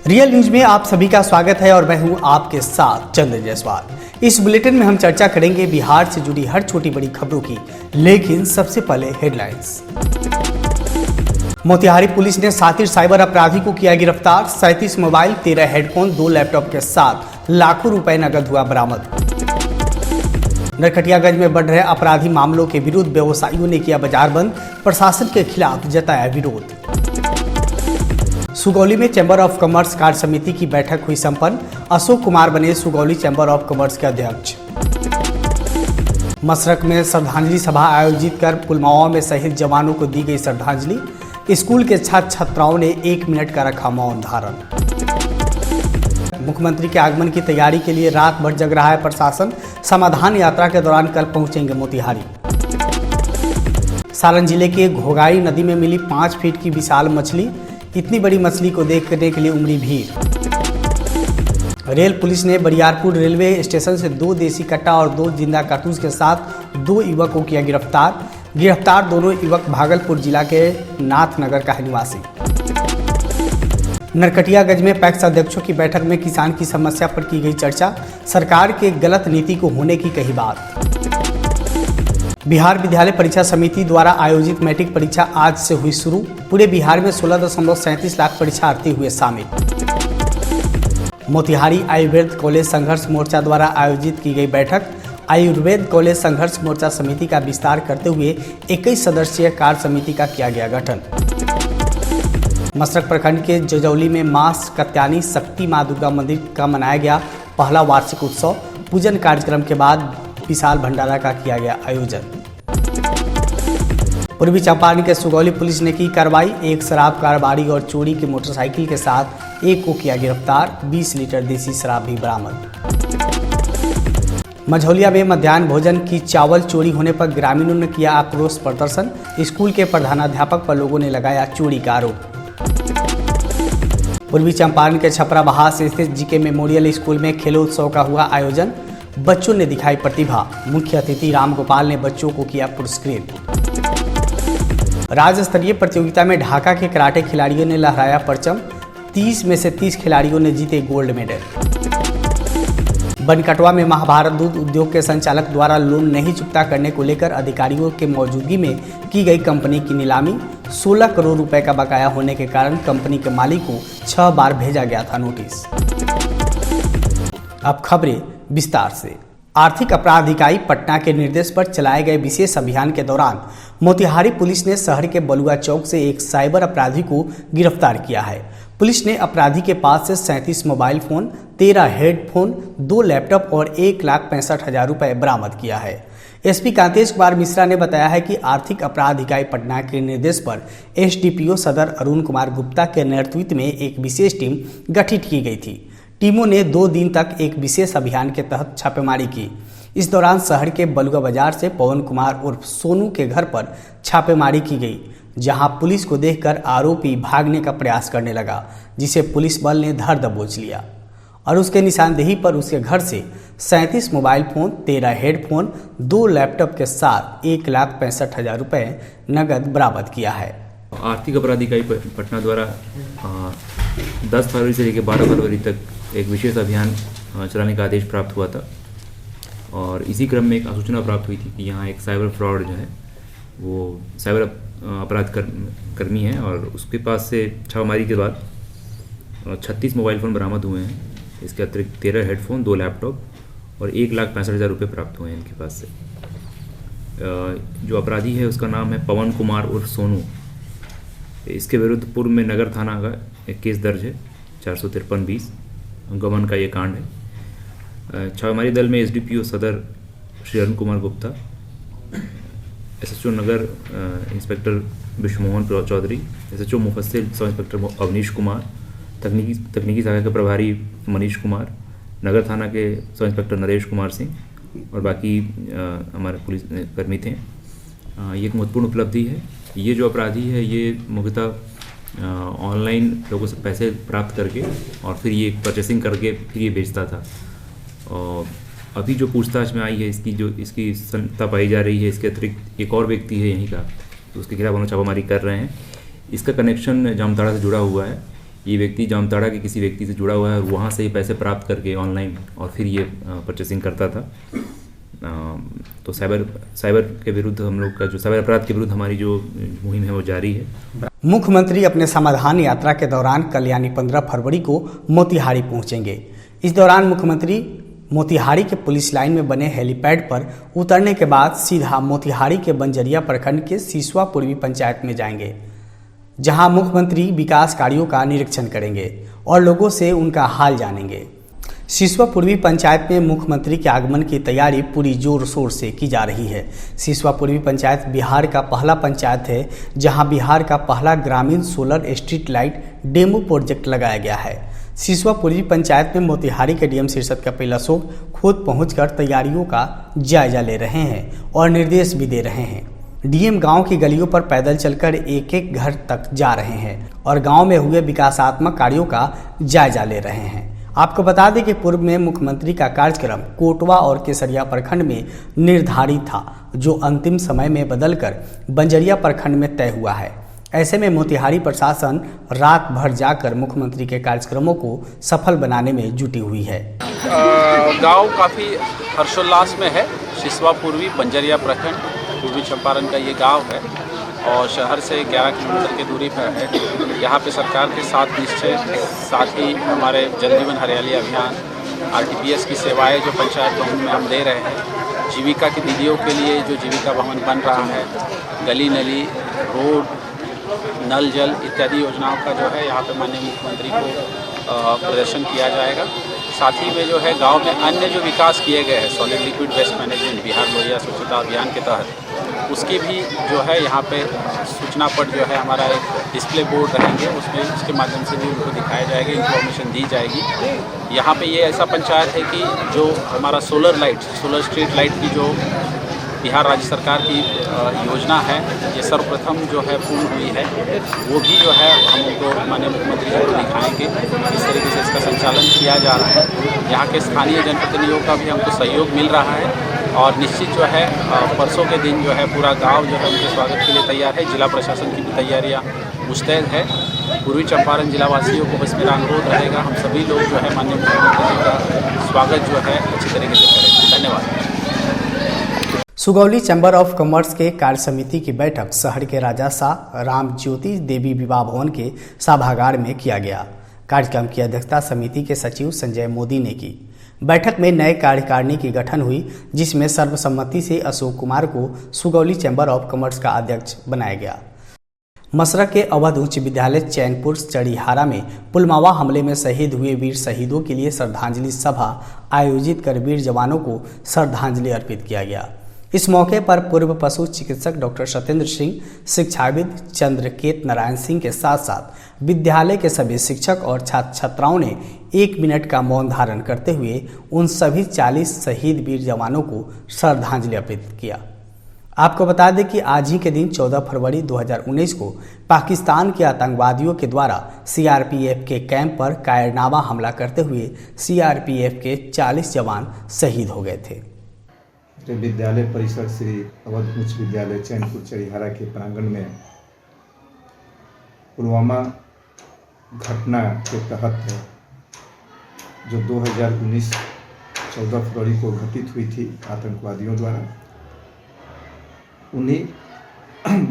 Real news में आप सभी का स्वागत है और मैं हूं आपके साथ चंद्र जायसवाल। इस बुलेटिन में हम चर्चा करेंगे बिहार से जुड़ी हर छोटी बड़ी खबरों की, लेकिन सबसे पहले हेडलाइंस। मोतिहारी पुलिस ने शातिर साइबर अपराधी को किया गिरफ्तार। 37 मोबाइल, 13 हेडफोन, 2 लैपटॉप के साथ लाखों रुपए नगद हुआ बरामद। नरकटियागंज में बढ़ रहे अपराधी मामलों के विरुद्ध व्यवसायियों ने किया बाजार बंद, प्रशासन के खिलाफ जताया विरोध। सुगौली में चैंबर ऑफ कॉमर्स कार्य समिति की बैठक हुई संपन्न। अशोक कुमार बने सुगौली चैंबर ऑफ कॉमर्स के अध्यक्ष। मसरक में श्रद्धांजलि सभा आयोजित कर पुलवामा में शहीद जवानों को दी गई श्रद्धांजलि। स्कूल के छात्र छात्राओं ने 1 मिनट का रखा मौन धारण। मुख्यमंत्री के आगमन की तैयारी के लिए रात भर जग रहा है प्रशासन। समाधान यात्रा के दौरान कल पहुंचेंगे मोतिहारी। सारण जिले के घोगाई नदी में मिली 5 फीट की विशाल मछली। इतनी बड़ी मछली को देखने के लिए उमड़ी भीड़। रेल पुलिस ने बरियारपुर रेलवे स्टेशन से 2 देसी कट्टा और 2 जिंदा कारतूस के साथ 2 युवकों को किया गिरफ्तार दोनों युवक भागलपुर जिला के नाथनगर का है निवासी। नरकटियागंज में पैक्स अध्यक्षों की बैठक में किसान की समस्या पर की गई चर्चा। सरकार के गलत नीति को होने की कही बात। बिहार विद्यालय परीक्षा समिति द्वारा आयोजित मैट्रिक परीक्षा आज से हुई शुरू। पूरे बिहार में 16.37 लाख परीक्षार्थी हुए शामिल। मोतिहारी आयुर्वेद कॉलेज संघर्ष मोर्चा द्वारा आयोजित की गई बैठक। आयुर्वेद कॉलेज संघर्ष मोर्चा समिति का विस्तार करते हुए 21 सदस्यीय कार्य समिति का किया गया गठन। मसरक प्रखंड के जजौली में मां कत्यानी शक्ति मां दुर्गा मंदिर का मनाया गया पहला वार्षिक उत्सव। पूजन कार्यक्रम के बाद विशाल भंडारा का किया गया आयोजन। पूर्वी चंपारण के सुगौली पुलिस ने की कार्रवाई। एक शराब कारोबारी और चोरी की मोटरसाइकिल के साथ एक को किया गिरफ्तार। 20 लीटर देसी शराब भी बरामद। मझौलिया में मध्याह्न भोजन की चावल चोरी होने पर ग्रामीणों ने किया आक्रोश प्रदर्शन। स्कूल के प्रधानाध्यापक पर लोगों ने लगाया चोरी का आरोप। पूर्वी चंपारण के छपरा बहास स्थित जीके मेमोरियल स्कूल में खेलोत्सव का हुआ आयोजन। बच्चों ने दिखाई प्रतिभा। मुख्य अतिथि रामगोपाल ने बच्चों को किया पुरस्कृत। राज्य स्तरीय प्रतियोगिता में ढाका के कराटे खिलाड़ियों ने लहराया परचम। 30 में से 30 खिलाड़ियों ने जीते गोल्ड मेडल। बनकटवा में महाभारत दूध उद्योग के संचालक द्वारा लोन नहीं चुकता करने को लेकर अधिकारियों के मौजूदगी में की गई कंपनी की नीलामी। 16 करोड़ रुपए का बकाया होने के कारण कंपनी के मालिक को 6 बार भेजा गया था नोटिस। अब खबरें विस्तार से। आर्थिक अपराध इकाई पटना के निर्देश पर चलाए गए विशेष अभियान के दौरान मोतिहारी पुलिस ने शहर के बलुआ चौक से एक साइबर अपराधी को गिरफ्तार किया है। पुलिस ने अपराधी के पास से 37 मोबाइल फोन, 13 हेडफोन, 2 लैपटॉप और 1,65,000 रुपए बरामद किया है। एसपी कांतेश कुमार मिश्रा ने बताया है कि आर्थिक अपराध इकाई पटना के निर्देश पर एसडीपीओ सदर अरुण कुमार गुप्ता के नेतृत्व में एक विशेष टीम गठित की गई थी। टीमों ने 2 दिन तक एक विशेष अभियान के तहत छापेमारी की। इस दौरान शहर के बलुआ बाजार से पवन कुमार उर्फ सोनू के घर पर छापेमारी की गई, जहां पुलिस को देखकर आरोपी भागने का प्रयास करने लगा, जिसे पुलिस बल ने धर दबोच लिया और उसके निशानदेही पर उसके घर से 37 मोबाइल फोन, 13 हेडफोन, 2 लैपटॉप के साथ 1,65,000 रुपए नगद बरामद किया है। आर्थिक अपराध इकाई पटना द्वारा 10 फरवरी से लेकर 12 फरवरी तक एक विशेष अभियान चलाने का आदेश प्राप्त हुआ था और इसी क्रम में एक सूचना प्राप्त हुई थी कि यहाँ एक साइबर फ्रॉड जो है वो साइबर अपराध कर्मी है और उसके पास से छापेमारी के बाद 36 मोबाइल फ़ोन बरामद हुए हैं। इसके अतिरिक्त 13 हेडफोन, 2 लैपटॉप और 1,65,000 रुपये प्राप्त हुए हैं इनके पास से। जो अपराधी है उसका नाम है पवन कुमार उर्फ सोनू। इसके विरुद्ध पूर्व में नगर थाना का एक केस दर्ज है 453-20 गमन का ये कांड है। छापेमारी दल में एसडीपीओ सदर श्री अरुण कुमार गुप्ता, एसएचओ नगर इंस्पेक्टर विश्वमोहन चौधरी, एसएचओ मुफस्सिल सब इंस्पेक्टर अवनीश कुमार, तकनीकी शाखा के प्रभारी मनीष कुमार, नगर थाना के सब इंस्पेक्टर नरेश कुमार सिंह और बाकी हमारे पुलिस कर्मी थे। ये एक महत्वपूर्ण उपलब्धि है। ये जो अपराधी है ये मुख्यतः ऑनलाइन लोगों से पैसे प्राप्त करके और फिर ये परचेसिंग करके फिर ये बेचता था। और अभी जो पूछताछ में आई है इसकी संता पाई जा रही है। इसके अतिरिक्त एक और व्यक्ति है यहीं का, तो उसके खिलाफ हम छापामारी कर रहे हैं। इसका कनेक्शन जामताड़ा से जुड़ा हुआ है। ये व्यक्ति जामताड़ा के किसी व्यक्ति से जुड़ा हुआ है और वहाँ से ये पैसे प्राप्त करके ऑनलाइन और फिर ये परचेसिंग करता था। तो साइबर के विरुद्ध हम लोग का जो साइबर अपराध के विरुद्ध हमारी जो मुहिम है वो जारी है। मुख्यमंत्री अपने समाधान यात्रा के दौरान कल यानी 15 फरवरी को मोतिहारी पहुंचेंगे। इस दौरान मुख्यमंत्री मोतिहारी के पुलिस लाइन में बने हेलीपैड पर उतरने के बाद सीधा मोतिहारी के बंजरिया प्रखंड के सिसवा पूर्वी पंचायत में जाएंगे, जहां मुख्यमंत्री विकास कार्यों का निरीक्षण करेंगे और लोगों से उनका हाल जानेंगे। सिसवा पूर्वी पंचायत में मुख्यमंत्री के आगमन की तैयारी पूरी जोर शोर से की जा रही है। सिसवा पूर्वी पंचायत बिहार का पहला पंचायत है जहां बिहार का पहला ग्रामीण solar street light demo project लगाया गया है। सिसवा पूर्वी पंचायत में मोतिहारी के डीएम शीर्षत कपिल अशोक खुद पहुंचकर तैयारियों का जायजा ले रहे हैं और निर्देश भी दे रहे हैं। डीएम गांव की गलियों पर पैदल चलकर एक एक घर तक जा रहे हैं और गांव में हुए विकासात्मक कार्यों का जायजा ले रहे हैं। आपको बता दें कि पूर्व में मुख्यमंत्री का कार्यक्रम कोटवा और केसरिया प्रखंड में निर्धारित था, जो अंतिम समय में बदलकर बंजरिया प्रखंड में तय हुआ है। ऐसे में मोतिहारी प्रशासन रात भर जाकर मुख्यमंत्री के कार्यक्रमों को सफल बनाने में जुटी हुई है। गांव काफ़ी हर्षोल्लास में है। सिसवा पूर्वी बंजरिया प्रखंड पूर्वी चंपारण का ये गांव है और शहर से 11 किलोमीटर की दूरी पर है। यहाँ पे सरकार के साथ निश्चय, साथ ही हमारे जल जीवन हरियाली अभियान, आरटीपीएस की सेवाएं जो पंचायत भवन में हम दे रहे हैं, जीविका की दीदियों के लिए जो जीविका भवन बन रहा है, गली नली, रोड, नल जल इत्यादि योजनाओं का जो है यहाँ पे माननीय मुख्यमंत्री को प्रदर्शन किया जाएगा। साथ ही में जो है गांव में अन्य जो विकास किए गए हैं solid liquid waste management Bihar Lohia Swachhta Abhiyan के तहत, उसकी भी जो है यहाँ पे सूचना पट जो है हमारा एक डिस्प्ले बोर्ड रहेंगे, उसमें उसके माध्यम से भी उनको दिखाया जाएगा, इन्फॉर्मेशन दी जाएगी। यहाँ पे ये ऐसा पंचायत है कि जो हमारा सोलर स्ट्रीट लाइट की जो बिहार राज्य सरकार की योजना है, ये सर्वप्रथम जो है पूर्ण हुई है, वो भी जो है हम उनको माननीय मुख्यमंत्री जी को दिखाएंगे। इस तरीके से इसका संचालन किया जा रहा है। यहाँ के स्थानीय जनप्रतिनिधियों का भी हमको सहयोग मिल रहा है और निश्चित जो है परसों के दिन जो है पूरा गांव जो है उनके स्वागत के लिए तैयार है। जिला प्रशासन की भी तैयारियाँ मुस्तैद है। पूर्वी चंपारण जिलावासियों को बस मेरा अनुरोध रहेगा, हम सभी लोग जो है माननीय मुख्यमंत्री जी का स्वागत जो है अच्छी तरीके से करेंगे। धन्यवाद। सुगौली चैम्बर ऑफ कॉमर्स के कार्य समिति की बैठक शहर के राजाशाह राम ज्योति देवी विवाह भवन के सभागार में किया गया। कार्यक्रम की अध्यक्षता समिति के सचिव संजय मोदी ने की। बैठक में नए कार्यकारिणी की गठन हुई, जिसमें सर्वसम्मति से अशोक कुमार को सुगौली चैम्बर ऑफ कॉमर्स का अध्यक्ष बनाया गया। मसरख के अवध उच्च विद्यालय चैनपुर चढ़ीहारा में पुलवामा हमले में शहीद हुए वीर शहीदों के लिए श्रद्धांजलि सभा आयोजित कर वीर जवानों को श्रद्धांजलि अर्पित किया गया। इस मौके पर पूर्व पशु चिकित्सक डॉक्टर सत्येंद्र सिंह, शिक्षाविद चंद्रकेत नारायण सिंह के साथ साथ विद्यालय के सभी शिक्षक और छात्र छात्राओं ने 1 मिनट का मौन धारण करते हुए उन सभी 40 शहीद वीर जवानों को श्रद्धांजलि अर्पित किया। आपको बता दें कि आज ही के दिन 14 फरवरी 2019 को पाकिस्तान के आतंकवादियों के द्वारा सीआरपीएफ के कैंप पर कायरनामा हमला करते हुए सीआरपीएफ के 40 जवान शहीद हो गए थे। विद्यालय परिसर श्री अवध उच्च विद्यालय चैनपुर चढ़ीहारा के प्रांगण में पुलवामा घटना के तहत जो 2019 14 फरवरी को घटित हुई थी आतंकवादियों द्वारा, उन्हीं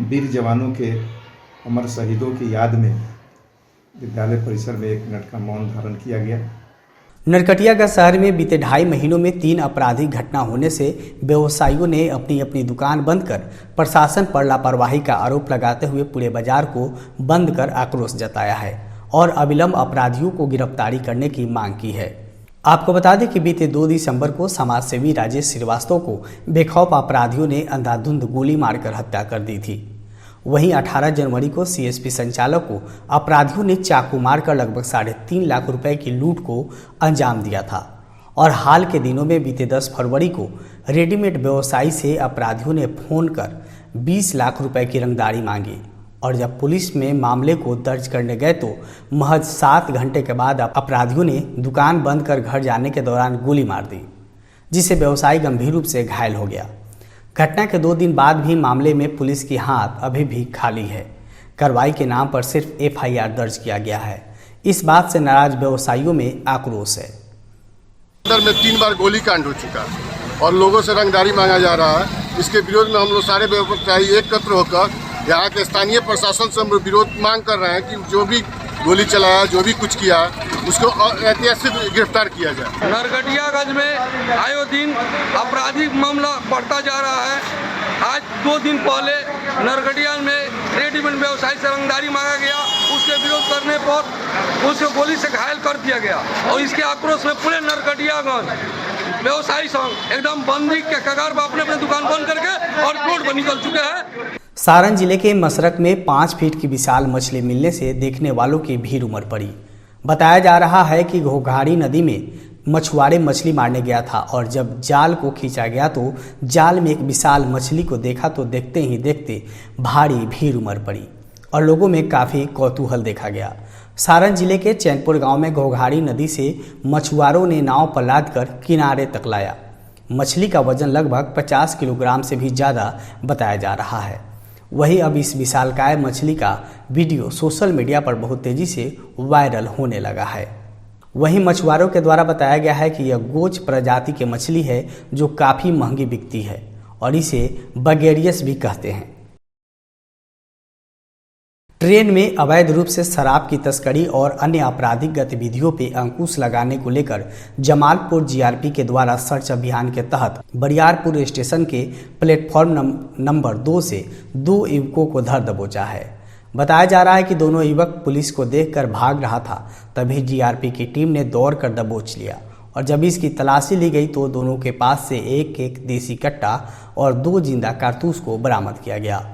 वीर जवानों के अमर शहीदों की याद में विद्यालय परिसर में 1 मिनट का मौन धारण किया गया। नरकटियागंज शहर में बीते 2.5 महीनों में 3 आपराधिक घटना होने से व्यवसायियों ने अपनी अपनी दुकान बंद कर प्रशासन पर लापरवाही का आरोप लगाते हुए पूरे बाजार को बंद कर आक्रोश जताया है और अविलंब अपराधियों को गिरफ्तारी करने की मांग की है। आपको बता दें कि बीते 2 दिसंबर को समाजसेवी राजेश श्रीवास्तव को बेखौफ अपराधियों ने अंधाधुंध गोली मारकर हत्या कर दी थी। वहीं 18 जनवरी को सीएसपी संचालक को अपराधियों ने चाकू मारकर लगभग 3.5 लाख रुपए की लूट को अंजाम दिया था और हाल के दिनों में बीते 10 फरवरी को रेडीमेड व्यवसायी से अपराधियों ने फोन कर 20 लाख रुपए की रंगदारी मांगी और जब पुलिस में मामले को दर्ज करने गए तो महज 7 घंटे के बाद अपराधियों ने दुकान बंद कर घर जाने के दौरान गोली मार दी, जिससे व्यवसायी गंभीर रूप से घायल हो गया। घटना के 2 दिन बाद भी मामले में पुलिस की हाथ अभी भी खाली है। कार्रवाई के नाम पर सिर्फ एफआईआर दर्ज किया गया है। इस बात से नाराज व्यवसायियों में आक्रोश है। अंदर में 3 बार गोली कांड हो चुका और लोगों से रंगदारी मांगा जा रहा है। इसके विरोध में हम लोग सारे व्यवसायी एकत्र होकर यहाँ के स्थानीय प्रशासन से हम विरोध मांग कर रहे हैं कि जो भी गोली चलाया, जो भी कुछ किया, उसको ऐतिहासिक गिरफ्तार किया जाए। नरकटियागंज में आए दिन आपराधिक मामला बढ़ता जा रहा है। आज 2 दिन पहले नरकटियागंज में रेडीमेड व्यवसायी से रंगदारी मांगा गया, उसके विरोध करने पर उसको गोली से घायल कर दिया गया और इसके आक्रोश में पूरे नरकटियागंज व्यवसायी संघ एकदम बंदी के कगार पर अपने दुकान बंद करके और रोड पर निकल चुके हैं। सारण जिले के मसरक में 5 फीट की विशाल मछली मिलने से देखने वालों की भीड़ उमड़ पड़ी। बताया जा रहा है कि घोघाड़ी नदी में मछुआरे मछली मारने गया था और जब जाल को खींचा गया तो जाल में एक विशाल मछली को देखा तो देखते ही देखते भारी भीड़ उमड़ पड़ी और लोगों में काफ़ी कौतूहल देखा गया। सारण जिले के चैनपुर गांव में घोघाड़ी नदी से मछुआरों ने नाव पर लादकर किनारे तक लाया। मछली का वजन लगभग 50 किलोग्राम से भी ज़्यादा बताया जा रहा है। वहीं अब इस विशालकाय मछली का वीडियो सोशल मीडिया पर बहुत तेजी से वायरल होने लगा है। वहीं मछुआरों के द्वारा बताया गया है कि यह गोच प्रजाति की मछली है जो काफ़ी महंगी बिकती है और इसे बगेरियस भी कहते हैं। ट्रेन में अवैध रूप से शराब की तस्करी और अन्य आपराधिक गतिविधियों पर अंकुश लगाने को लेकर जमालपुर जीआरपी के द्वारा सर्च अभियान के तहत बरियारपुर स्टेशन के प्लेटफॉर्म नंबर 2 से 2 युवकों को धर दबोचा है। बताया जा रहा है कि दोनों युवक पुलिस को देखकर भाग रहा था, तभी जीआरपी की टीम ने दौड़कर दबोच लिया और जब इसकी तलाशी ली गई तो दोनों के पास से एक देसी कट्टा और 2 जिंदा कारतूस को बरामद किया गया।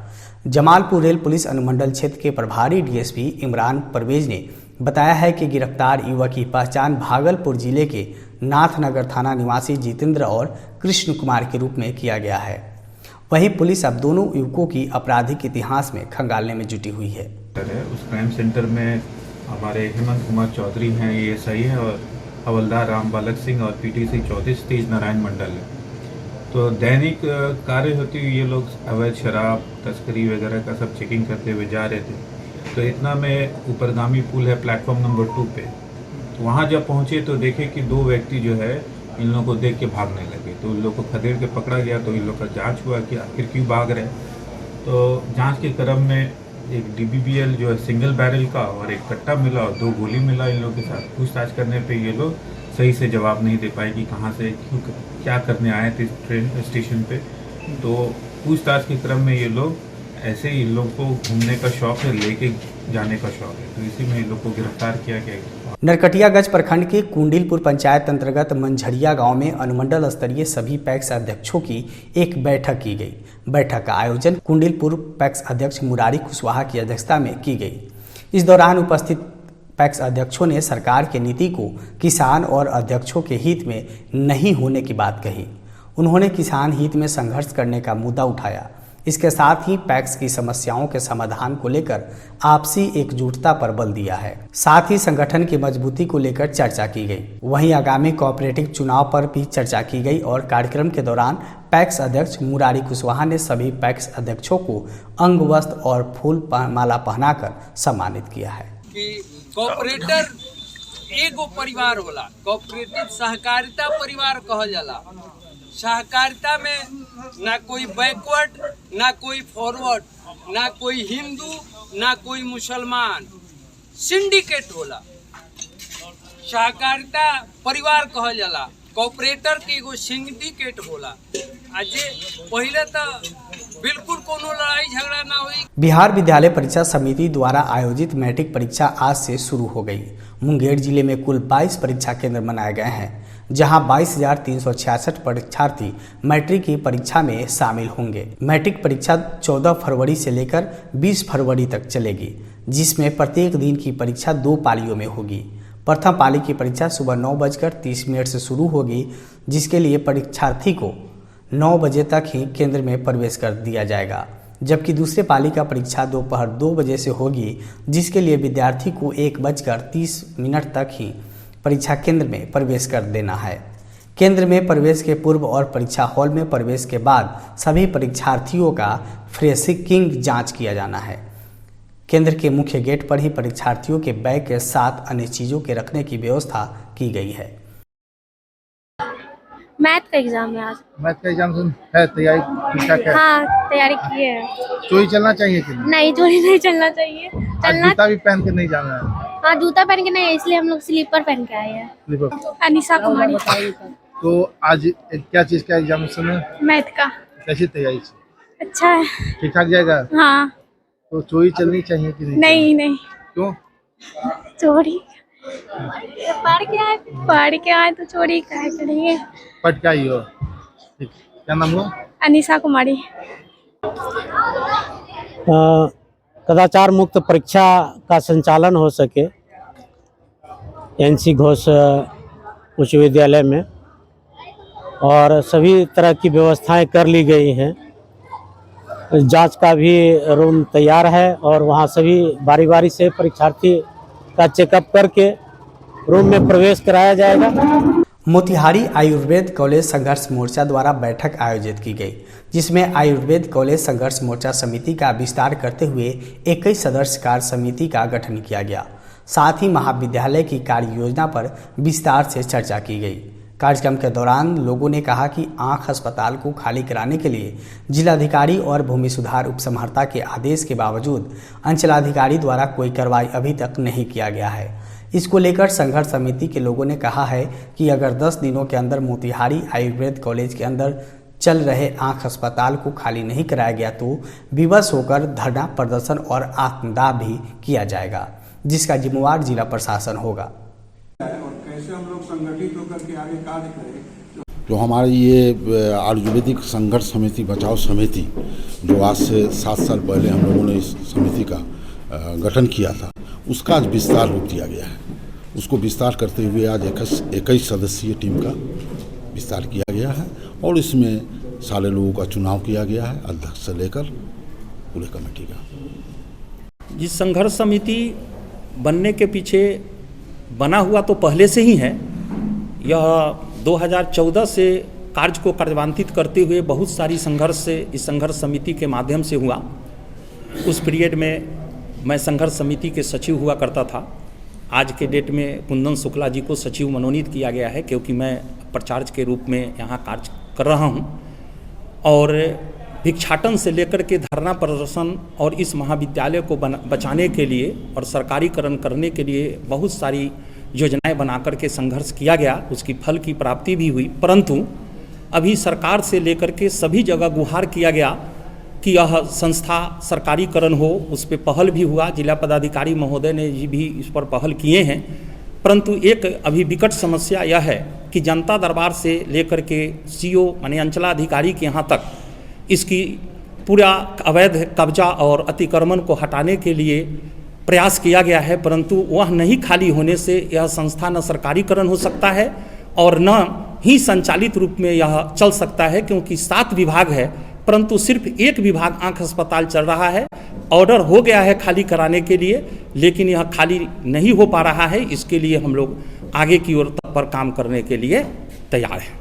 जमालपुर रेल पुलिस अनुमंडल क्षेत्र के प्रभारी डीएसपी इमरान परवेज ने बताया है कि गिरफ्तार युवक की पहचान भागलपुर जिले के नाथनगर थाना निवासी जितेंद्र और कृष्ण कुमार के रूप में किया गया है। वहीं पुलिस अब दोनों युवकों की आपराधिक इतिहास में खंगालने में जुटी हुई है। उस क्राइम सेंटर में हमारे हेमंत कुमार चौधरी हैं, एएसआई हैं, और हवलदार राम बालक सिंह और पीटीसी 34 तेज नारायण मंडल है। तो दैनिक कार्य होती हुई ये लोग अवैध शराब तस्करी वगैरह का सब चेकिंग करते हुए जा रहे थे। तो इतना में ऊपरगामी पुल है प्लेटफॉर्म नंबर 2 पे, तो वहाँ जब पहुँचे तो देखे कि 2 व्यक्ति जो है इन लोगों को देख के भागने लगे। तो इन लोगों को खदेड़ के पकड़ा गया। तो इन लोग का जांच हुआ कि आखिर क्यों भाग रहे। तो जांच के क्रम में एक डीबीबीएल जो है सिंगल बैरल का और एक कट्टा मिला और 2 गोली मिला। इन लोगों के साथ पूछताछ करने पे ये लोग सही से जवाब नहीं दे पाए कि कहाँ से क्यों क्या करने आए थे ट्रेन स्टेशन पे। तो पूछताछ के क्रम में ये लोग ऐसे ही इन लोग को घूमने का शौक है, लेके जाने का शौक है, तो इसी में इन लोग को गिरफ्तार किया गया। नरकटियागंज प्रखंड के कुंडिलपुर पंचायत अंतर्गत मंझरिया गांव में अनुमंडल स्तरीय सभी पैक्स अध्यक्षों की एक बैठक की गई। बैठक का आयोजन कुंडिलपुर पैक्स अध्यक्ष मुरारी कुशवाहा की अध्यक्षता में की गई। इस दौरान उपस्थित पैक्स अध्यक्षों ने सरकार की नीति को किसान और अध्यक्षों के हित में नहीं होने की बात कही। उन्होंने किसान हित में संघर्ष करने का मुद्दा उठाया। इसके साथ ही पैक्स की समस्याओं के समाधान को लेकर आपसी एकजुटता पर बल दिया है। साथ ही संगठन की मजबूती को लेकर चर्चा की गई। वहीं आगामी कोऑपरेटिव चुनाव पर भी चर्चा की गई और कार्यक्रम के दौरान पैक्स अध्यक्ष मुरारी कुशवाहा ने सभी पैक्स अध्यक्षों को अंग वस्त्र और फूल माला पहनाकर सम्मानित किया है। कि कोऑपरेटर एगो परिवार होला, कोऑपरेटिव सहकारिता परिवार कहल जाला। सहकारिता में ना कोई बैकवर्ड, ना कोई फॉरवर्ड, ना कोई हिंदू, ना कोई मुसलमान, सिंडिकेट होला। सहकारिता परिवार कहल जाला। कोऑपरेटर के एगो सिंडिकेट होला। आज पहले तो बिल्कुल कोनो लड़ाई झगड़ा ना हुई। बिहार विद्यालय परीक्षा समिति द्वारा आयोजित मैट्रिक परीक्षा आज से शुरू हो गई। मुंगेर जिले में कुल 22 परीक्षा केंद्र बनाए गए हैं, जहां 22,366 परीक्षार्थी मैट्रिक की परीक्षा में शामिल होंगे। मैट्रिक परीक्षा 14 फरवरी से लेकर 20 फरवरी तक चलेगी, जिसमें प्रत्येक दिन की परीक्षा 2 पालियों में होगी। प्रथम पाली की परीक्षा सुबह 9:30 से शुरू होगी, जिसके लिए परीक्षार्थी को 9 बजे तक ही केंद्र में प्रवेश कर दिया जाएगा, जबकि दूसरे पाली का परीक्षा दोपहर 2 बजे से होगी, जिसके लिए विद्यार्थी को 1:30 तक ही परीक्षा केंद्र में प्रवेश कर देना है। केंद्र में प्रवेश के पूर्व और परीक्षा हॉल में प्रवेश के बाद सभी परीक्षार्थियों का फ्रेसिंग जांच किया जाना है। केंद्र के मुख्य गेट पर ही परीक्षार्थियों के बैग के साथ अन्य चीजों के रखने की व्यवस्था की गई है। मैथ का एग्जाम है आज। मैथ का एग्जाम है, तैयारी ठीक-ठाक है? हाँ, तैयारी की है। चोरी चलना चाहिए कि नहीं? चोरी नहीं चलना चाहिए। चलना जूता भी पहन के नहीं जाना है। हाँ, जूता पहन के नहीं, इसलिए हम लोग स्लीपर पहन के आए हैं। अनिशा कुमारी। तो आज क्या चीज का एग्जामिनेशन है? मैथ का। कैसी तैयारी? अच्छा है। ठीक ठाक जाएगा? हाँ। तो चोरी चलनी चाहिए कि नहीं? नहीं। क्यों? चोरी पढ़ के आए तो चोरी काहे करेंगे? पढ़ के आई हो? ठीक। क्या नाम हुआ? अनिशा कुमारी। कदाचार मुक्त परीक्षा का संचालन हो सके एनसी घोष उच्च विद्यालय में, और सभी तरह की व्यवस्थाएं कर ली गई हैं। जांच का भी रूम तैयार है और वहां सभी बारी बारी से परीक्षार्थी का चेकअप करके रूम में प्रवेश कराया जाएगा। मोतिहारी आयुर्वेद कॉलेज संघर्ष मोर्चा द्वारा बैठक आयोजित की गई, जिसमें आयुर्वेद कॉलेज संघर्ष मोर्चा समिति का विस्तार करते हुए 21 सदस्य कार्य समिति का गठन किया गया। साथ ही महाविद्यालय की कार्य योजना पर विस्तार से चर्चा की गई। कार्यक्रम के दौरान लोगों ने कहा कि आंख अस्पताल को खाली कराने के लिए जिलाधिकारी और भूमि सुधार उपसमहर्ता के आदेश के बावजूद अंचलाधिकारी द्वारा कोई कार्रवाई अभी तक नहीं किया गया है। इसको लेकर संघर्ष समिति के लोगों ने कहा है कि अगर 10 दिनों के अंदर मोतिहारी आयुर्वेद कॉलेज के अंदर चल रहे आंख अस्पताल को खाली नहीं कराया गया तो विवश होकर धरना प्रदर्शन और आत्मदाह भी किया जाएगा, जिसका जिम्मेवार जिला प्रशासन होगा। कैसे हम लोग संगठित होकर के आगे कार्य करें। जो हमारी ये आयुर्वेदिक संघर्ष समिति बचाव समिति जो आज से 7 साल पहले हम लोगों ने इस समिति का गठन किया था, उसका आज विस्तार रूप दिया गया है। उसको विस्तार करते हुए आज 21 सदस्यीय टीम का विस्तार किया गया है और इसमें सारे लोगों का चुनाव किया गया है, अध्यक्ष से लेकर पूरे कमेटी का। जिस संघर्ष समिति बनने के पीछे बना हुआ तो पहले से ही है, यह 2014 से कार्य को कार्यान्वित करते हुए बहुत सारी संघर्ष से इस संघर्ष समिति के माध्यम से हुआ। उस पीरियड में मैं संघर्ष समिति के सचिव हुआ करता था। आज के डेट में कुंदन शुक्ला जी को सचिव मनोनीत किया गया है, क्योंकि मैं प्रचार्ज के रूप में यहाँ कार्य कर रहा हूँ। और भिक्षाटन से लेकर के धरना प्रदर्शन और इस महाविद्यालय को बचाने के लिए और सरकारीकरण करने के लिए बहुत सारी योजनाएं बनाकर के संघर्ष किया गया। उसकी फल की प्राप्ति भी हुई, परंतु अभी सरकार से लेकर के सभी जगह गुहार किया गया कि यह संस्था सरकारीकरण हो। उस पर पहल भी हुआ, जिला पदाधिकारी महोदय ने भी इस पर पहल किए हैं, परंतु एक अभी विकट समस्या यह है कि जनता दरबार से लेकर के सीओ माने अंचलाधिकारी के यहाँ तक इसकी पूरा अवैध कब्जा और अतिक्रमण को हटाने के लिए प्रयास किया गया है, परंतु वह नहीं खाली होने से यह संस्था न सरकारीकरण हो सकता है और न ही संचालित रूप में यह चल सकता है, क्योंकि 7 विभाग है परंतु सिर्फ एक विभाग आंख अस्पताल चल रहा है। ऑर्डर हो गया है खाली कराने के लिए, लेकिन यह खाली नहीं हो पा रहा है। इसके लिए हम लोग आगे की ओर पर काम करने के लिए तैयार हैं।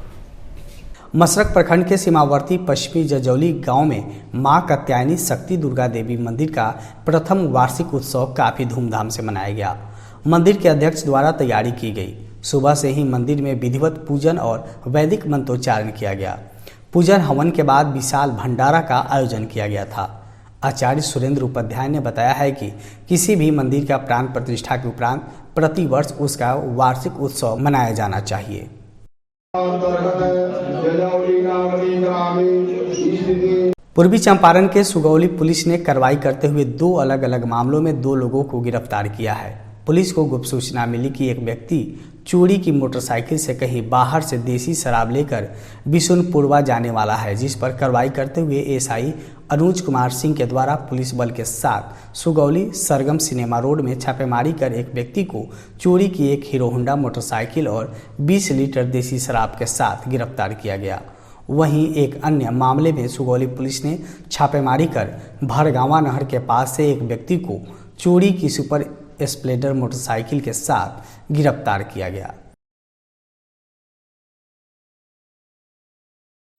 मसरक प्रखंड के सीमावर्ती पश्चिमी जजौली गांव में मां कात्यायनी शक्ति दुर्गा देवी मंदिर का प्रथम वार्षिक उत्सव काफी धूमधाम से मनाया गया। मंदिर के अध्यक्ष द्वारा तैयारी की गई। सुबह से ही मंदिर में विधिवत पूजन और वैदिक मंत्रोच्चारण किया गया। पूजन हवन के बाद विशाल भंडारा का आयोजन किया गया था। आचार्य सुरेंद्र उपाध्याय ने बताया है कि किसी भी मंदिर का प्राण प्रतिष्ठा के उपरांत प्रतिवर्ष उसका वार्षिक उत्सव मनाया जाना चाहिए। पूर्वी चंपारण के सुगौली पुलिस ने कार्रवाई करते हुए 2 अलग अलग मामलों में 2 लोगों को गिरफ्तार किया है। पुलिस को गुप्त सूचना मिली कि एक व्यक्ति चोरी की मोटरसाइकिल से कहीं बाहर से देसी शराब लेकर बिशुनपुरवा जाने वाला है, जिस पर कार्रवाई करते हुए एसआई अनुज कुमार सिंह के द्वारा पुलिस बल के साथ सुगौली सरगम सिनेमा रोड में छापेमारी कर एक व्यक्ति को चोरी की एक हीरो होंडा मोटरसाइकिल और 20 लीटर देसी शराब के साथ गिरफ्तार किया गया। वहीं एक अन्य मामले में सुगौली पुलिस ने छापेमारी कर भरगावा नहर के पास से एक व्यक्ति को चोरी की सुपर स्प्लेंडर मोटरसाइकिल के साथ गिरफ्तार किया गया।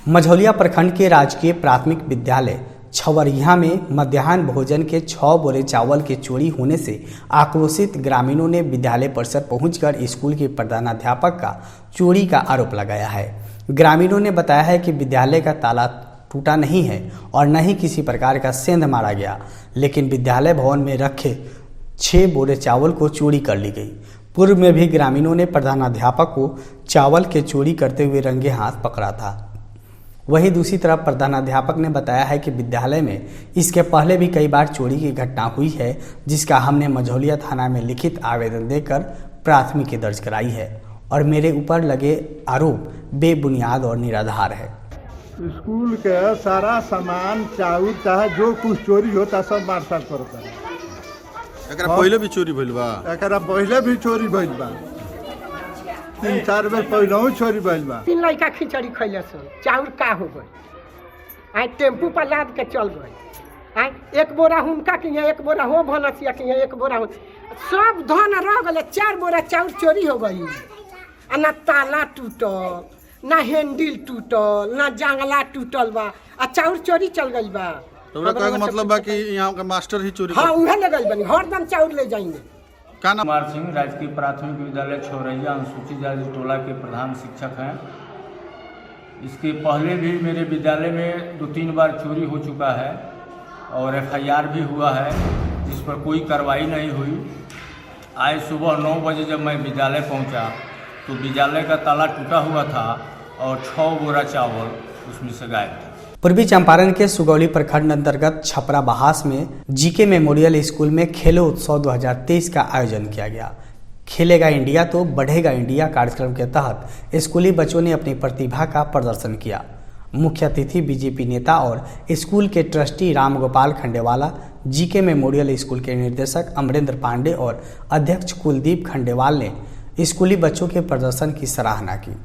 मझौलिया प्रखंड के राजकीय प्राथमिक विद्यालय छवरिया में मध्याह्न भोजन के 6 बोरे चावल के चोरी होने से आक्रोशित ग्रामीणों ने विद्यालय परिसर पहुंचकर स्कूल के प्रधानाध्यापक का चोरी का आरोप लगाया है। ग्रामीणों ने बताया है कि विद्यालय का ताला टूटा नहीं है और न ही किसी प्रकार का सेंध मारा गया, लेकिन विद्यालय भवन में रखे 6 बोरे चावल को चोरी कर ली गई। पूर्व में भी ग्रामीणों ने प्रधानाध्यापक को चावल के चोरी करते हुए रंगे हाथ पकड़ा था। वहीं दूसरी तरफ प्रधानाध्यापक ने बताया है कि विद्यालय में इसके पहले भी कई बार चोरी की घटना हुई है, जिसका हमने मझौलिया थाना में लिखित आवेदन देकर प्राथमिकी दर्ज कराई है और मेरे ऊपर लगे आरोप बेबुनियाद और निराधार है। स्कूल के सारा सामान चाउर चाहे जो कुछ चोरी होता सब मारसाल करता है। एकरा पहले भी चोरी भइल बा। एकरा पहले भी चोरी भइल बा, 3-4 बेर पहले चोरी भइल बा। 3 लड़का खिचड़ी खैले से चाउर का हो गई, आई टेम्पू पर लाद के चल गए। आई 1 बोरा हुनका के यहाँ, 1 बोरा हो भनसिया के यहाँ, 1 बोरा हो सब धन रह गए। 4 बोरा चाउर चोरी हो गई। ना ताला टूटल, ना हैंडल टूटल, ना जंगला टूटल बा, आ चाउर चोरी चल गई बा। तो का मतलब बा कि यहाँ का मास्टर ही चोरी? हाँ, उहे ले गई बनी, हरदम चाउर ले जाएंगे। का नाम? कुमार सिंह, राजकीय प्राथमिक विद्यालय छौरैया अनुसूचित जाति टोला के प्रधान शिक्षक हैं। इसके पहले भी मेरे विद्यालय में 2-3 बार चोरी हो चुका है और FIR भी हुआ है, जिस पर कोई कार्रवाई नहीं हुई। आज सुबह 9 बजे जब मैं विद्यालय पहुंचा तो विद्यालय का ताला टूटा हुआ था और 6 बोरा चावल उसमें से गायब था। पूर्वी चंपारण के सुगौली प्रखंड अंतर्गत छपरा बहास में GK मेमोरियल स्कूल में खेलो उत्सव 2023 का आयोजन किया गया। खेलेगा इंडिया तो बढ़ेगा इंडिया कार्यक्रम के तहत स्कूली बच्चों ने अपनी प्रतिभा का प्रदर्शन किया। मुख्य अतिथि BJP नेता और स्कूल के trustee Ramgopal Khandewala, GK memorial school के निर्देशक अमरेंद्र पांडे और अध्यक्ष कुलदीप खंडेवाल ने स्कूली बच्चों के प्रदर्शन की सराहना की।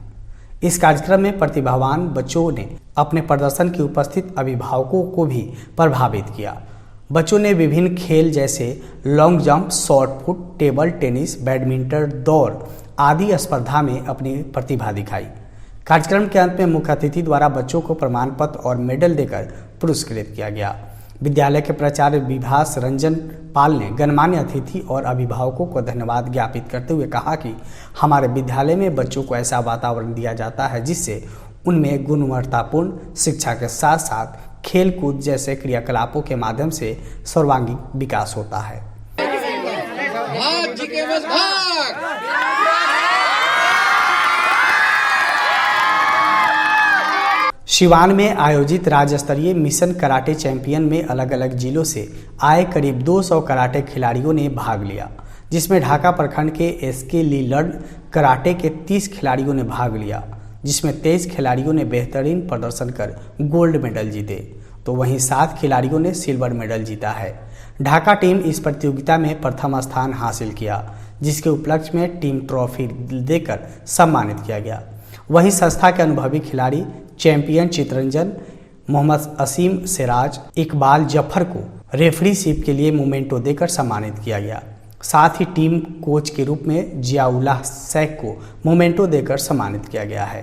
इस कार्यक्रम में प्रतिभावान बच्चों ने अपने प्रदर्शन की उपस्थित अभिभावकों को भी प्रभावित किया। बच्चों ने विभिन्न खेल जैसे long jump, shot put, table tennis, badminton, दौड़ आदि स्पर्धा में अपनी प्रतिभा दिखाई। कार्यक्रम के अंत में मुख्य अतिथि द्वारा बच्चों को प्रमाण पत्र और मेडल देकर पुरस्कृत किया गया। विद्यालय के प्राचार्य विभास रंजन पाल ने गणमान्य अतिथि और अभिभावकों को धन्यवाद ज्ञापित करते हुए कहा कि हमारे विद्यालय में बच्चों को ऐसा वातावरण दिया जाता है जिससे उनमें गुणवत्तापूर्ण शिक्षा के साथ साथ खेल कूद जैसे क्रियाकलापों के माध्यम से सर्वांगीण विकास होता है। सिवान में आयोजित राज्य स्तरीय मिशन कराटे चैंपियन में अलग अलग जिलों से आए करीब 200 कराटे खिलाड़ियों ने भाग लिया, जिसमें ढाका प्रखंड के SK लीलर्ड कराटे के 30 खिलाड़ियों ने भाग लिया, जिसमें 23 खिलाड़ियों ने बेहतरीन प्रदर्शन कर गोल्ड मेडल जीते, तो वहीं 7 खिलाड़ियों ने सिल्वर मेडल जीता है। ढाका टीम इस प्रतियोगिता में प्रथम स्थान हासिल किया, जिसके उपलक्ष्य में टीम ट्रॉफी देकर सम्मानित किया गया। वहीं संस्था के अनुभवी खिलाड़ी चैंपियन चितरंजन, मोहम्मद असीम सिराज, इकबाल जफर को रेफरीशिप के लिए मोमेंटो देकर सम्मानित किया गया। साथ ही टीम कोच के रूप में जियाउल्लाह शेख को मोमेंटो देकर सम्मानित किया गया है।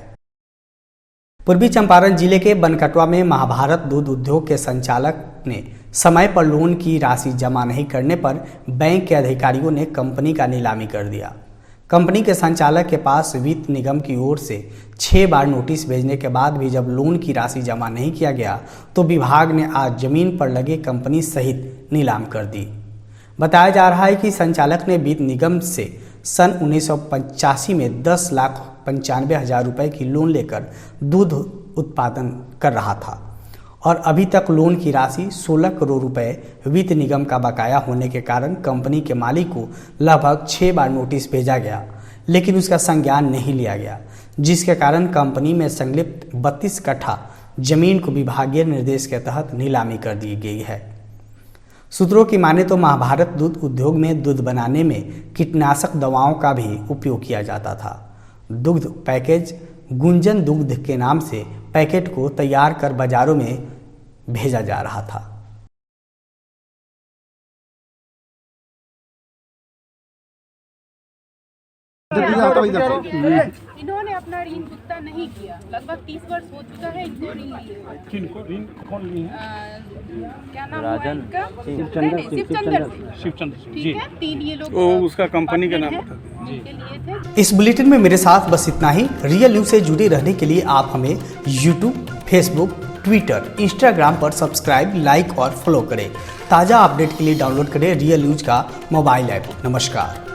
पूर्वी चंपारण जिले के बनकटवा में महाभारत दूध उद्योग के संचालक ने समय पर लोन की राशि जमा नहीं करने पर बैंक के अधिकारियों ने कंपनी का नीलामी कर दिया। कंपनी के संचालक के पास वित्त निगम की ओर से 6 बार नोटिस भेजने के बाद भी जब लोन की राशि जमा नहीं किया गया तो विभाग ने आज जमीन पर लगे कंपनी सहित नीलाम कर दी। बताया जा रहा है कि संचालक ने वित्त निगम से सन 1985 में 10,95,000 रुपये की लोन लेकर दूध उत्पादन कर रहा था और अभी तक लोन की राशि 16 करोड़ रुपए वित्त निगम का बकाया होने के कारण कंपनी के मालिक को लगभग 6 बार नोटिस भेजा गया, लेकिन उसका संज्ञान नहीं लिया गया, जिसके कारण कंपनी में संलिप्त 32 कट्ठा जमीन को विभागीय निर्देश के तहत नीलामी कर दी गई है। सूत्रों की माने तो महाभारत दूध उद्योग में दूध बनाने में कीटनाशक दवाओं का भी उपयोग किया जाता था। दुग्ध पैकेज गुंजन दुग्ध के नाम से पैकेट को तैयार कर बाजारों में भेजा जा रहा था। इन्होंने अपना ऋण चुकता नहीं किया, लगभग 30 वर्ष हो चुका है इनको ऋण लिए। किनको ऋण कौन लिए? क्या नाम हुआ इनका? शिवचंद्र सिंह। ठीक है, 3 ये लोग उसका कंपनी का नाम बता लिए थे। इस बुलेटिन में मेरे साथ बस इतना ही। रियल न्यूज से जुड़े रहने के लिए आप हमें यूट्यूब, फेसबुक, ट्विटर, इंस्टाग्राम पर सब्सक्राइब, लाइक और फॉलो करें। ताज़ा अपडेट के लिए डाउनलोड करें रियल न्यूज का मोबाइल ऐप। नमस्कार।